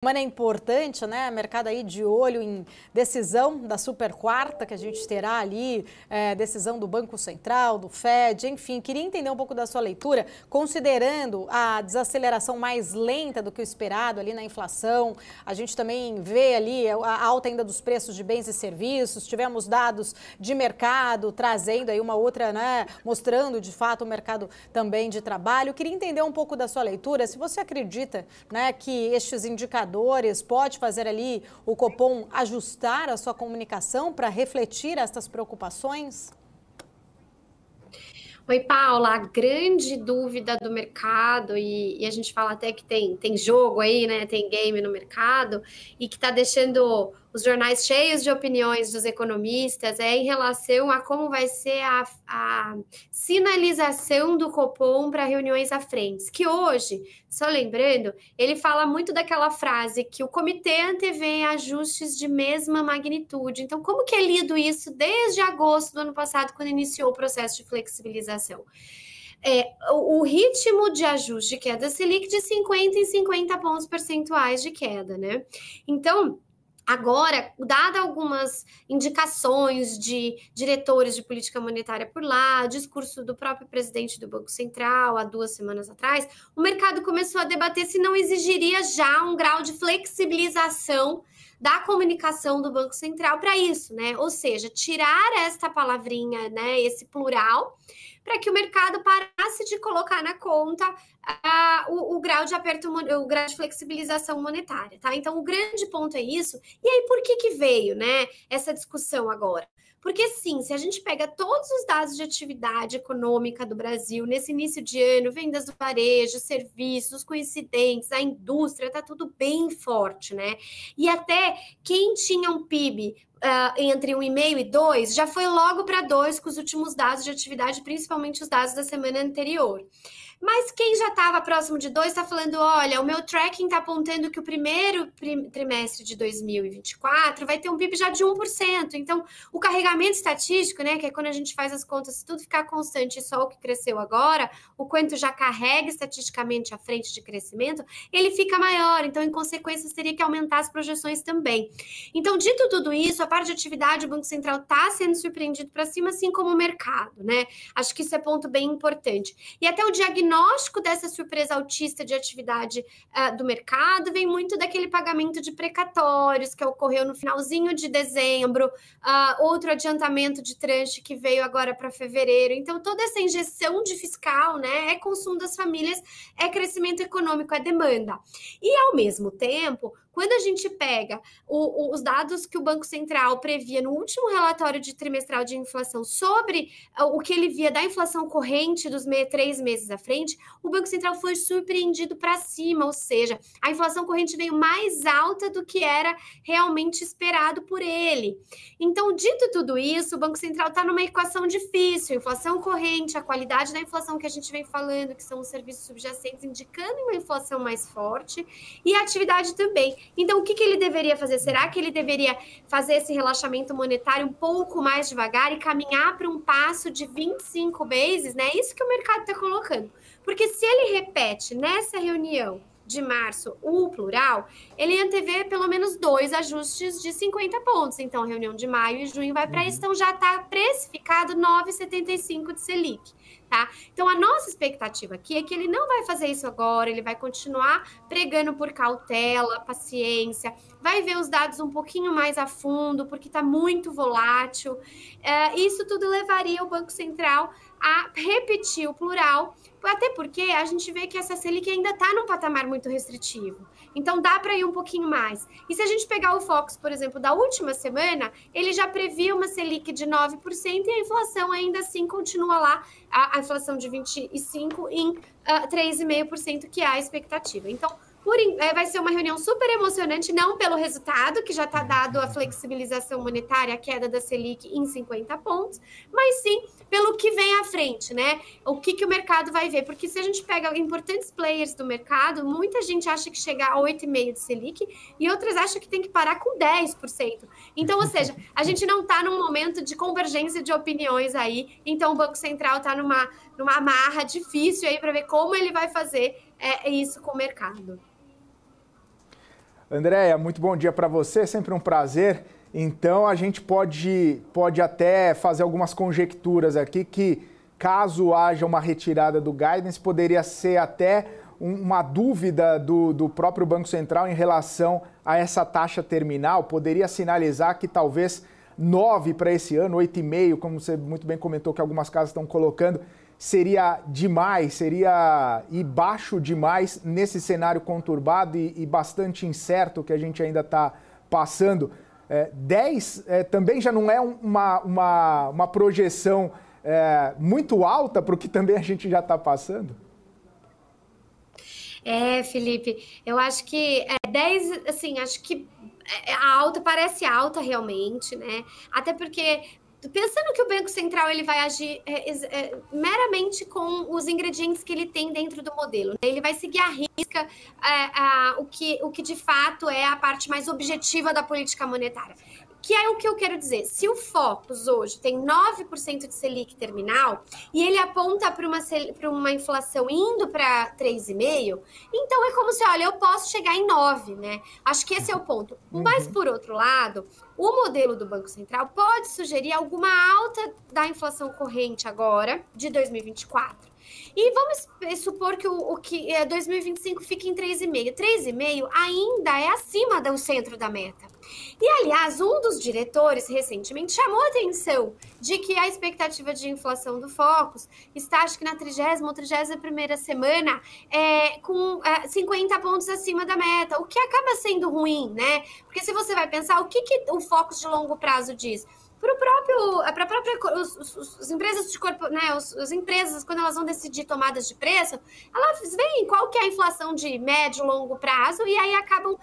Semana é importante, né? Mercado aí de olho em decisão da super quarta, que a gente terá ali, decisão do Banco Central, do FED, enfim. Queria entender um pouco da sua leitura, considerando a desaceleração mais lenta do que o esperado ali na inflação. A gente também vê ali a alta ainda dos preços de bens e serviços. Tivemos dados de mercado trazendo aí uma outra, né? Mostrando de fato o mercado também de trabalho. Queria entender um pouco da sua leitura, se você acredita, né, que estes indicadores pode fazer ali o Copom ajustar a sua comunicação para refletir essas preocupações? Oi, Paula, a grande dúvida do mercado, e a gente fala até que tem jogo aí, né? Tem game no mercado, e que está deixando os jornais cheios de opiniões dos economistas, em relação a como vai ser a sinalização do Copom para reuniões à frente. Que hoje, só lembrando, ele fala muito daquela frase que o comitê antevê ajustes de mesma magnitude. Então, como que é lido isso desde agosto do ano passado, quando iniciou o processo de flexibilização? O ritmo de ajuste de queda Selic de 50 em 50 pontos percentuais de queda, né? Então, agora, dada algumas indicações de diretores de política monetária por lá, discurso do próprio presidente do Banco Central há 2 semanas atrás, o mercado começou a debater se não exigiria já um grau de flexibilização da comunicação do Banco Central para isso, né? Ou seja, tirar esta palavrinha, né, esse plural, para que o mercado parasse de colocar na conta o grau de aperto, o grau de flexibilização monetária, tá? Então, o grande ponto é isso. E aí, por que veio, né, essa discussão agora? Porque, sim, se a gente pega todos os dados de atividade econômica do Brasil nesse início de ano, vendas do varejo, serviços, coincidentes, a indústria, tá tudo bem forte, né? E até quem tinha um PIB entre 1,5 e 2, já foi logo para 2 com os últimos dados de atividade, principalmente os dados da semana anterior. Mas quem já estava próximo de 2 está falando, olha, o meu tracking está apontando que o primeiro trimestre de 2024 vai ter um PIB já de 1%. Então, o carregamento estatístico, né, que é quando a gente faz as contas, se tudo ficar constante e só o que cresceu agora, o quanto já carrega estatisticamente à frente de crescimento, ele fica maior. Então, em consequência, teria que aumentar as projeções também. Então, dito tudo isso, a parte de atividade, o Banco Central está sendo surpreendido para cima, assim como o mercado, né? Acho que isso é ponto bem importante. E até o diagnóstico dessa surpresa altista de atividade do mercado vem muito daquele pagamento de precatórios que ocorreu no finalzinho de dezembro, outro adiantamento de tranche que veio agora para fevereiro. Então, toda essa injeção de fiscal, né, é consumo das famílias, é crescimento econômico, é demanda. E, ao mesmo tempo, quando a gente pega os dados que o Banco Central previa no último relatório de trimestral de inflação sobre o que ele via da inflação corrente dos 3 meses à frente, o Banco Central foi surpreendido para cima, ou seja, a inflação corrente veio mais alta do que era realmente esperado por ele. Então, dito tudo isso, o Banco Central está numa equação difícil, inflação corrente, a qualidade da inflação que a gente vem falando, que são os serviços subjacentes, indicando uma inflação mais forte, e a atividade também. Então, o que ele deveria fazer? Será que ele deveria fazer esse relaxamento monetário um pouco mais devagar e caminhar para um passo de 25 bases, né? Isso que o mercado está colocando. Porque se ele repete nessa reunião de março o plural, ele antevê pelo menos 2 ajustes de 50 pontos. Então, a reunião de maio e junho vai para isso. Então, já está precificado 9,75 de Selic, tá? Então, a nossa expectativa aqui é que ele não vai fazer isso agora, ele vai continuar pregando por cautela, paciência, vai ver os dados um pouquinho mais a fundo, porque está muito volátil. Isso tudo levaria o Banco Central a repetir o plural, até porque a gente vê que essa Selic ainda está num patamar muito restritivo. Então, dá para ir um pouquinho mais. E se a gente pegar o Focus, por exemplo, da última semana, ele já previa uma Selic de 9% e a inflação ainda assim continua lá, a inflação de 25% em 3,5%, que é a expectativa. Então, vai ser uma reunião super emocionante, não pelo resultado, que já está dado a flexibilização monetária, a queda da Selic em 50 pontos, mas sim pelo que vem à frente, né? O que o mercado vai ver. Porque se a gente pega importantes players do mercado, muita gente acha que chega a 8,5% de Selic e outras acham que tem que parar com 10%. Então, ou seja, a gente não está num momento de convergência de opiniões aí, então o Banco Central está numa amarra difícil aí para ver como ele vai fazer isso com o mercado. Andréia, muito bom dia para você, sempre um prazer. Então, a gente pode até fazer algumas conjecturas aqui que, caso haja uma retirada do guidance, poderia ser até uma dúvida do próprio Banco Central em relação a essa taxa terminal. Poderia sinalizar que talvez 9 para esse ano, 8,5, como você muito bem comentou que algumas casas estão colocando, seria demais, seria ir baixo demais nesse cenário conturbado e bastante incerto que a gente ainda está passando. 10 também já não é uma projeção muito alta para o que também a gente já está passando? Felipe, eu acho que 10, assim, acho que a alta parece alta realmente, né? Até porque, pensando que o Banco Central ele vai agir meramente com os ingredientes que ele tem dentro do modelo, né? Ele vai seguir à risca o que de fato é a parte mais objetiva da política monetária. Que é o que eu quero dizer. Se o Focus hoje tem 9% de Selic terminal e ele aponta para uma inflação indo para 3,5%, então é como se, olha, eu posso chegar em 9%, né? Acho que esse é o ponto. Mas, por outro lado, o modelo do Banco Central pode sugerir alguma alta da inflação corrente agora, de 2024. E vamos supor que o 2025 fique em 3,5%. 3,5% ainda é acima do centro da meta. E, aliás, um dos diretores recentemente chamou a atenção de que a expectativa de inflação do Focus está, acho que na 30ª ou 31ª semana, com 50 pontos acima da meta, o que acaba sendo ruim, né? Porque se você vai pensar, o que o Focus de longo prazo diz? As empresas de corpo, né, as empresas, quando elas vão decidir tomadas de preço, elas veem qual que é a inflação de médio e longo prazo e aí acabam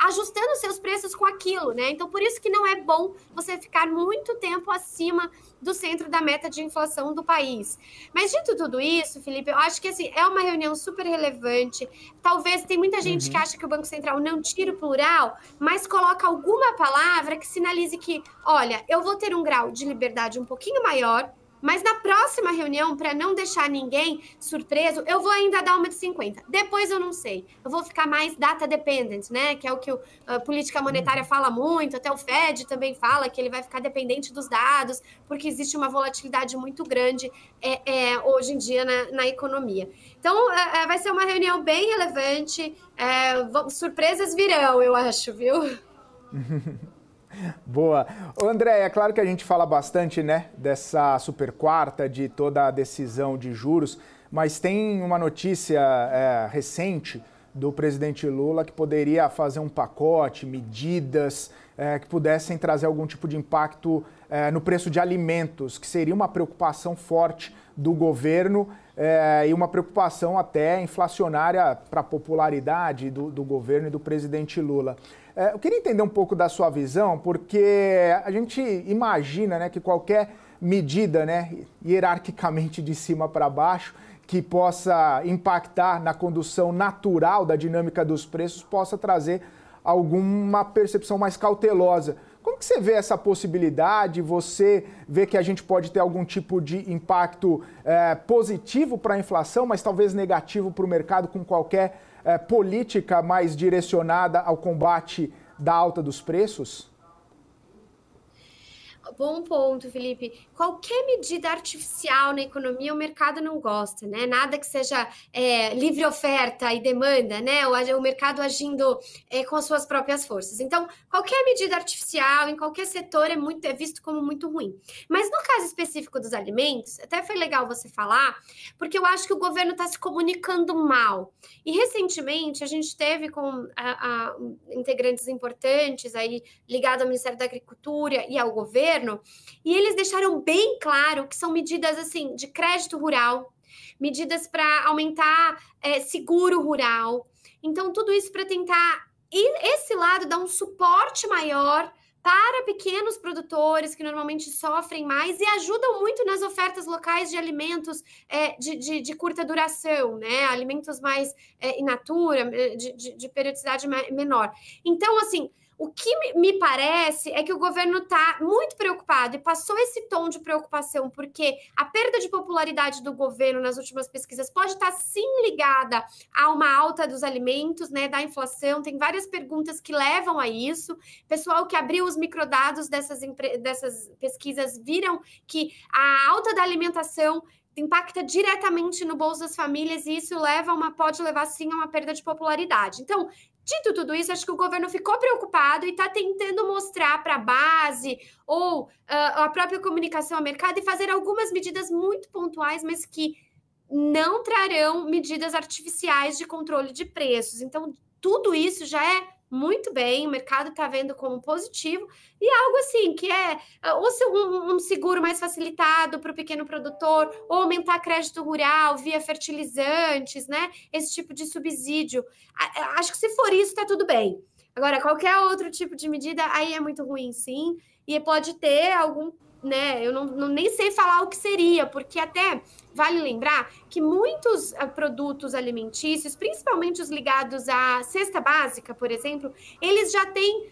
ajustando seus preços com aquilo, né? Então, por isso que não é bom você ficar muito tempo acima do centro da meta de inflação do país. Mas, dito tudo isso, Felipe, eu acho que assim, é uma reunião super relevante. Talvez tem muita gente que acha que o Banco Central não tira o plural, mas coloca alguma palavra que sinalize que, olha, eu vou ter um grau de liberdade um pouquinho maior, mas na próxima reunião, para não deixar ninguém surpreso, eu vou ainda dar uma de 50. Depois eu não sei. Eu vou ficar mais data dependent, né? Que é o que a política monetária fala muito, até o Fed também fala que ele vai ficar dependente dos dados, porque existe uma volatilidade muito grande hoje em dia na economia. Então, vai ser uma reunião bem relevante. Surpresas virão, eu acho, viu? Boa. André, é claro que a gente fala bastante, né, dessa super quarta, de toda a decisão de juros, mas tem uma notícia recente do presidente Lula que poderia fazer um pacote, medidas que pudessem trazer algum tipo de impacto no preço de alimentos, que seria uma preocupação forte do governo e uma preocupação até inflacionária para a popularidade do governo e do presidente Lula. Eu queria entender um pouco da sua visão, porque a gente imagina, né, que qualquer medida, né, hierarquicamente de cima para baixo, que possa impactar na condução natural da dinâmica dos preços, possa trazer alguma percepção mais cautelosa. Como que você vê essa possibilidade? Você vê que a gente pode ter algum tipo de impacto positivo para a inflação, mas talvez negativo para o mercado com qualquer política mais direcionada ao combate da alta dos preços? Bom ponto, Felipe. Qualquer medida artificial na economia o mercado não gosta, né? Nada que seja livre oferta e demanda, né? O mercado agindo com as suas próprias forças. Então, qualquer medida artificial em qualquer setor é visto como muito ruim. Mas no caso específico dos alimentos, até foi legal você falar, porque eu acho que o governo está se comunicando mal. E recentemente a gente teve com integrantes importantes aí ligados ao Ministério da Agricultura e ao governo, e eles deixaram bem claro que são medidas assim de crédito rural, medidas para aumentar seguro rural. Então, tudo isso para tentar esse lado dar um suporte maior para pequenos produtores que normalmente sofrem mais e ajudam muito nas ofertas locais de alimentos de curta duração, né? Alimentos mais in natura, de periodicidade menor. Então, assim, O que me parece é que o governo está muito preocupado e passou esse tom de preocupação, porque a perda de popularidade do governo nas últimas pesquisas pode estar sim ligada a uma alta dos alimentos, né, da inflação. Tem várias perguntas que levam a isso. Pessoal que abriu os microdados dessas pesquisas viram que a alta da alimentação impacta diretamente no bolso das famílias e isso pode levar sim a uma perda de popularidade. Então, dito tudo isso, acho que o governo ficou preocupado e está tentando mostrar para a base ou a própria comunicação ao mercado e fazer algumas medidas muito pontuais, mas que não trarão medidas artificiais de controle de preços. Então, tudo isso já é muito bem, o mercado está vendo como positivo, e algo assim, que é um seguro mais facilitado para o pequeno produtor, ou aumentar crédito rural via fertilizantes, né? Esse tipo de subsídio. Acho que se for isso, está tudo bem. Agora, qualquer outro tipo de medida, aí é muito ruim, sim, e pode ter algum, né? Eu nem sei falar o que seria, porque até vale lembrar que muitos produtos alimentícios, principalmente os ligados à cesta básica, por exemplo, eles já têm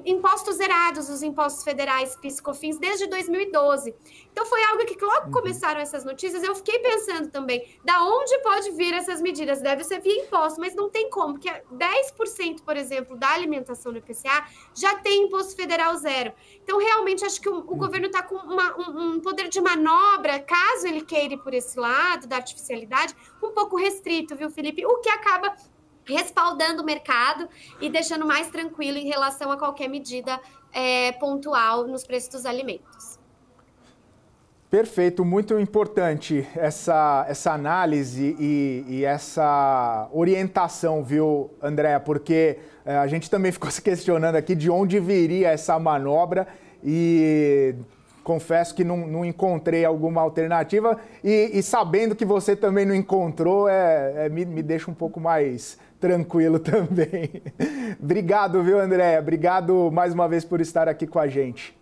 impostos zerados, os impostos federais PIS/COFINS, desde 2012. Então, foi algo que logo começaram essas notícias, eu fiquei pensando também, da onde pode vir essas medidas? Deve ser via imposto, mas não tem como, porque 10%, por exemplo, da alimentação no IPCA já tem imposto federal zero. Então, realmente, acho que o governo está com um poder de manobra, caso ele queira ir por esse lado da artificialidade, um pouco restrito, viu, Felipe? O que acaba respaldando o mercado e deixando mais tranquilo em relação a qualquer medida pontual nos preços dos alimentos. Perfeito, muito importante essa análise e essa orientação, viu, Andréa? Porque a gente também ficou se questionando aqui de onde viria essa manobra e confesso que não encontrei alguma alternativa e sabendo que você também não encontrou, me deixa um pouco mais tranquilo também. Obrigado, viu, Andréa? Obrigado mais uma vez por estar aqui com a gente.